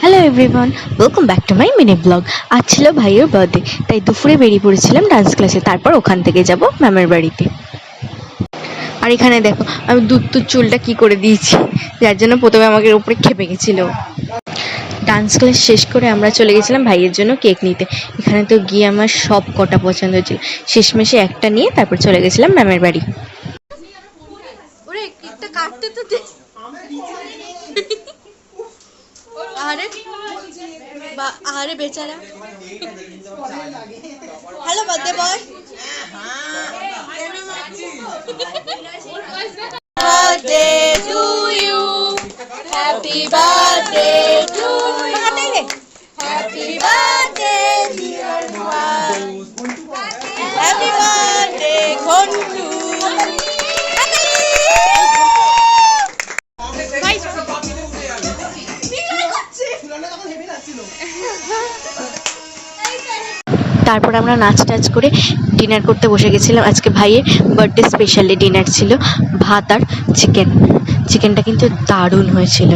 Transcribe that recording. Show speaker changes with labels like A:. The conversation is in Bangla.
A: Hello everyone, welcome back to my mini blog. আজ ছিল ভাইয়ের বার্থডে, তাই দুপুরে বেরিয়ে পড়েছিলাম ডান্স ক্লাসে। তারপর ওখান থেকে যাব ম্যামের বাড়িতে। আর এখানে দেখো আমি দুধ চুলটা কি করে দিয়েছি, যার জন্য প্রথমে আমাকে উপরে খেপে গেছিল। ডান্স ক্লাস শেষ করে আমরা চলে গেছিলাম ভাইয়ের জন্য কেক নিতে। এখানে তো গিয়ে আমার সব কটা পছন্দ হয়েছিল, শেষমেশে একটা নিয়ে তারপর চলে গেছিলাম ম্যামের বাড়ি।
B: আরে বেচারা। Hello birthday boy. Birthday to you, happy birthday to you, happy birthday dear one, happy birthday Ghontu.
A: তারপর আমরা নাচ টাচ করে ডিনার করতে বসে গেছিলাম। আজকে ভাইয়ের বার্থডে স্পেশালি ডিনার ছিল, ভাত আর চিকেনটা কিন্তু দারুণ হয়েছিল।